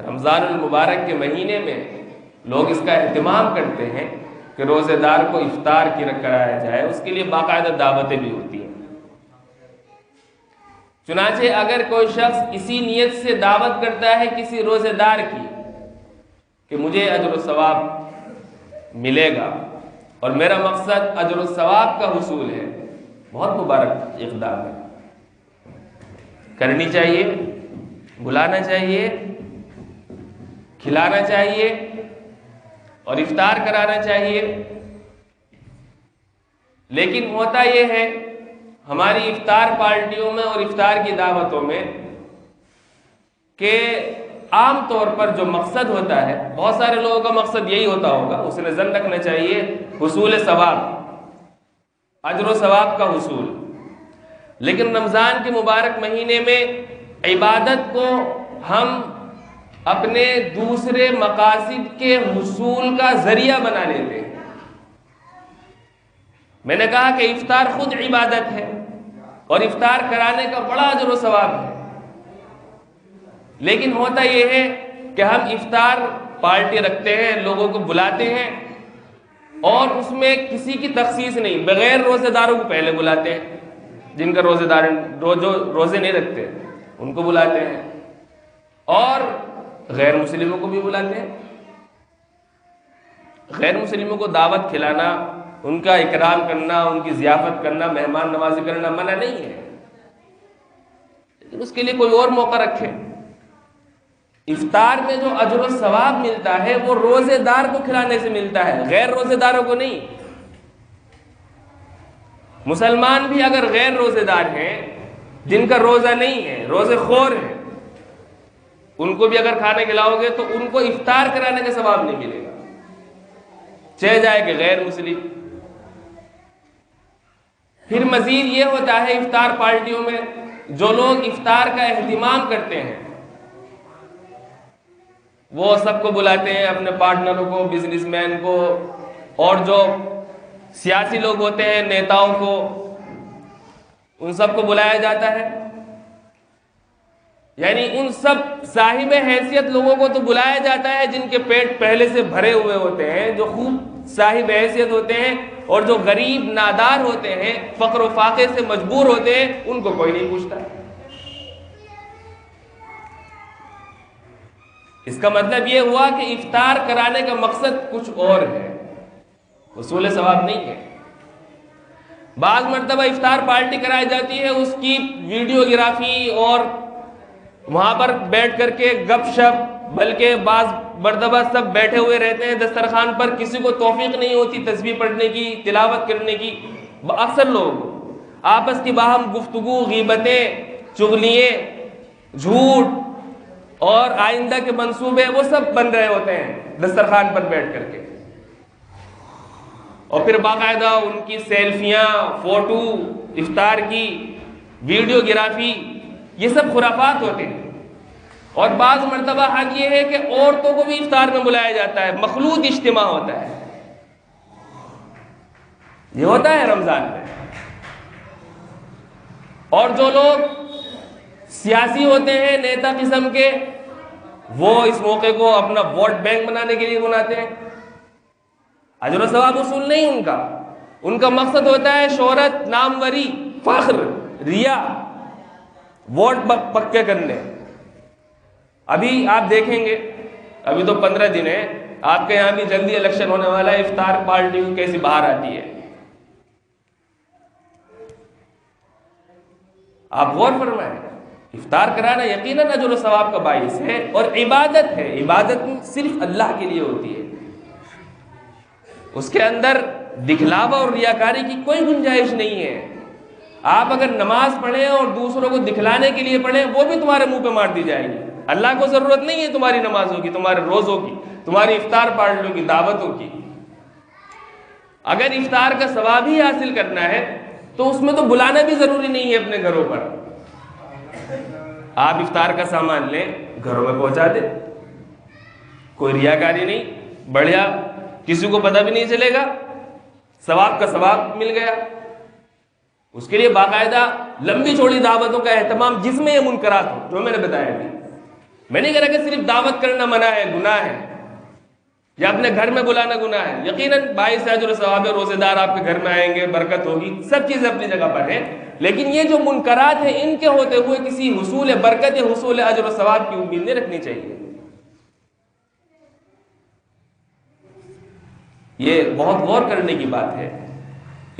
رمضان المبارک کے مہینے میں لوگ اس کا اہتمام کرتے ہیں کہ روزے دار کو افطار کرایا جائے، اس کے لیے باقاعدہ دعوتیں بھی ہوتی ہیں۔ چنانچہ اگر کوئی شخص اسی نیت سے دعوت کرتا ہے کسی روزے دار کی کہ مجھے اجر و ثواب ملے گا اور میرا مقصد اجر و ثواب کا حصول ہے، بہت مبارک اقدام ہے، کرنی چاہیے، بلانا چاہیے، کھلانا چاہیے اور افطار کرانا چاہیے۔ لیکن ہوتا یہ ہے ہماری افطار پارٹیوں میں اور افطار کی دعوتوں میں کہ عام طور پر جو مقصد ہوتا ہے، بہت سارے لوگوں کا مقصد یہی ہوتا ہوگا، اسے نظر رکھنا چاہیے، حصول ثواب، اجر و ثواب کا حصول۔ لیکن رمضان کے مبارک مہینے میں عبادت کو ہم اپنے دوسرے مقاصد کے حصول کا ذریعہ بنا لیتے ہیں۔ میں نے کہا کہ افطار خود عبادت ہے اور افطار کرانے کا بڑا اجر و ثواب ہے، لیکن ہوتا یہ ہے کہ ہم افطار پارٹی رکھتے ہیں، لوگوں کو بلاتے ہیں اور اس میں کسی کی تخصیص نہیں، بغیر روزے داروں کو پہلے بلاتے ہیں، جن کا جو روزے نہیں رکھتے ان کو بلاتے ہیں، اور غیر مسلموں کو بھی بلاتے ہیں۔ غیر مسلموں کو دعوت کھلانا، ان کا اکرام کرنا، ان کی ضیافت کرنا، مہمان نوازی کرنا منع نہیں ہے، لیکن اس کے لیے کوئی اور موقع رکھے۔ افطار میں جو اجر و ثواب ملتا ہے وہ روزے دار کو کھلانے سے ملتا ہے، غیر روزے داروں کو نہیں۔ مسلمان بھی اگر غیر روزے دار ہیں، جن کا روزہ نہیں ہے، روزے خور ہیں، ان کو بھی اگر کھانے کھلاؤ گے تو ان کو افطار کرانے کا ثواب نہیں ملے گا، چہ جائے کہ غیر مسلم۔ پھر مزید یہ ہوتا ہے افطار پارٹیوں میں جو لوگ افطار کا اہتمام کرتے ہیں وہ سب کو بلاتے ہیں، اپنے پارٹنروں کو، بزنس مین کو، اور جو سیاسی لوگ ہوتے ہیں، نیتاؤں کو، ان سب کو بلایا جاتا ہے۔ یعنی ان سب صاحب حیثیت لوگوں کو تو بلایا جاتا ہے جن کے پیٹ پہلے سے بھرے ہوئے ہوتے ہیں، جو خوب صاحب حیثیت ہوتے ہیں، اور جو غریب نادار ہوتے ہیں، فقر و فاقے سے مجبور ہوتے ہیں، ان کو کوئی نہیں پوچھتا۔ اس کا مطلب یہ ہوا کہ افطار کرانے کا مقصد کچھ اور ہے، حصول ثواب نہیں ہے۔ بعض مرتبہ افطار پارٹی کرائی جاتی ہے، اس کی ویڈیو گرافی اور وہاں پر بیٹھ کر کے گپ شپ، بلکہ بعض مرتبہ سب بیٹھے ہوئے رہتے ہیں دسترخوان پر، کسی کو توفیق نہیں ہوتی تسبیح پڑھنے کی، تلاوت کرنے کی۔ اکثر لوگ آپس کی باہم گفتگو، غیبتیں، چغلییں، جھوٹ اور آئندہ کے منصوبے وہ سب بن رہے ہوتے ہیں دسترخوان پر بیٹھ کر کے، اور پھر باقاعدہ ان کی سیلفیاں، فوٹو، افطار کی ویڈیو گرافی، یہ سب خرافات ہوتے ہیں۔ اور بعض مرتبہ حد یہ ہے کہ عورتوں کو بھی افطار میں بلایا جاتا ہے، مخلوط اجتماع ہوتا ہے، یہ ہوتا ہے رمضان میں۔ اور جو لوگ سیاسی ہوتے ہیں، نیتا قسم کے، وہ اس موقع کو اپنا ووٹ بینک بنانے کے لیے بناتے ہیں۔ اجر و ثواب اصول نہیں ان کا مقصد ہوتا ہے شہرت، ناموری، فخر، ریا، ووٹ پکے کرنے۔ ابھی آپ دیکھیں گے، ابھی تو 15 دن ہے، آپ کے یہاں بھی جلدی الیکشن ہونے والا ہے، افطار پارٹی کیسی باہر آتی ہے۔ آپ غور فرمائیں، افطار کرانا یقیناً اجر و ثواب کا باعث ہے اور عبادت ہے، عبادت صرف اللہ کے لیے ہوتی ہے، اس کے اندر دکھلاوا اور ریاکاری کی کوئی گنجائش نہیں ہے۔ آپ اگر نماز پڑھیں اور دوسروں کو دکھلانے کے لیے پڑھیں، وہ بھی تمہارے منہ پہ مار دی جائے گی۔ اللہ کو ضرورت نہیں ہے تمہاری نمازوں کی، تمہارے روزوں کی، تمہاری افطار پارٹیوں کی، دعوتوں کی۔ اگر افطار کا ثواب ہی حاصل کرنا ہے تو اس میں تو بلانا بھی ضروری نہیں ہے اپنے گھروں پر۔ آپ افطار کا سامان لیں، گھروں میں پہنچا دیں، کوئی ریاکاری نہیں، بڑھیا، کسی کو پتہ بھی نہیں چلے گا، ثواب کا ثواب مل گیا۔ اس کے لیے باقاعدہ لمبی چوڑی دعوتوں کا اہتمام، جس میں یہ منکرات ہو جو میں نے بتایا تھا، میں نہیں کہہ رہا کہ صرف دعوت کرنا منع ہے، گناہ ہے، یا اپنے گھر میں بلانا گناہ ہے، یقیناً باعث اجر و ثواب ہے، روزے دار آپ کے گھر میں آئیں گے، برکت ہوگی، سب چیزیں اپنی جگہ پر ہیں، لیکن یہ جو منکرات ہیں ان کے ہوتے ہوئے کسی حصول برکت یا حصول اجر و ثواب کی امید نہیں رکھنی چاہیے۔ یہ بہت غور کرنے کی بات ہے۔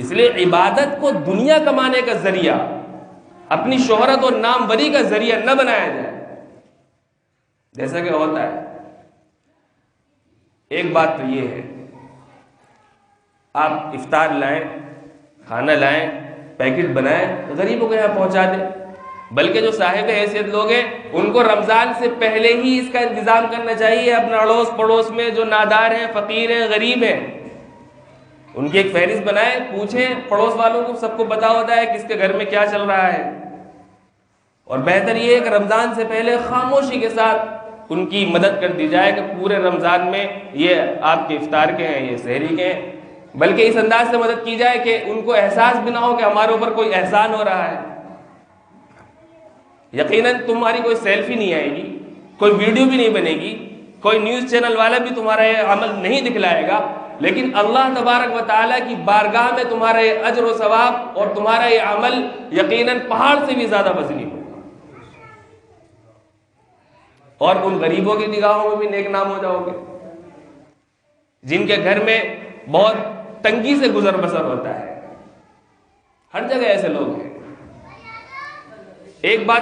اس لیے عبادت کو دنیا کمانے کا ذریعہ، اپنی شہرت اور ناموری کا ذریعہ نہ بنایا جائے، جیسا کہ ہوتا ہے۔ ایک بات تو یہ ہے، آپ افطار لائیں، کھانا لائیں، پیکٹ بنائیں، غریبوں کو یہاں پہنچا دیں، بلکہ جو صاحب حیثیت لوگ ہیں ان کو رمضان سے پہلے ہی اس کا انتظام کرنا چاہیے۔ اپنا اڑوس پڑوس میں جو نادار ہیں، فقیر ہیں، غریب ہیں، ان کی ایک فہرست بنائیں، پوچھیں پڑوس والوں کو، سب کو پتا ہوتا ہے کس کے گھر میں کیا چل رہا ہے، اور بہتر یہ ہے کہ رمضان سے پہلے خاموشی کے ساتھ ان کی مدد کر دی جائے کہ پورے رمضان میں یہ آپ کے افطار کے ہیں، یہ سحری کے ہیں، بلکہ اس انداز سے مدد کی جائے کہ ان کو احساس بھی نہ ہو کہ ہمارے اوپر کوئی احسان ہو رہا ہے۔ یقیناً تمہاری کوئی سیلفی نہیں آئے گی، کوئی ویڈیو بھی نہیں بنے گی، کوئی نیوز چینل والا بھی تمہارا یہ عمل نہیں دکھلائے گا، لیکن اللہ تبارک و تعالیٰ کی بارگاہ میں تمہارا یہ اجر و ثواب اور تمہارا یہ عمل یقیناً پہاڑ سے بھی زیادہ وزنی ہوگا، اور ان غریبوں کی نگاہوں میں بھی نیک نام ہو جاؤ گے جن کے گھر میں بہت تنگی سے گزر بسر ہوتا ہے۔ ہر جگہ ایسے لوگ ہیں۔ ایک بات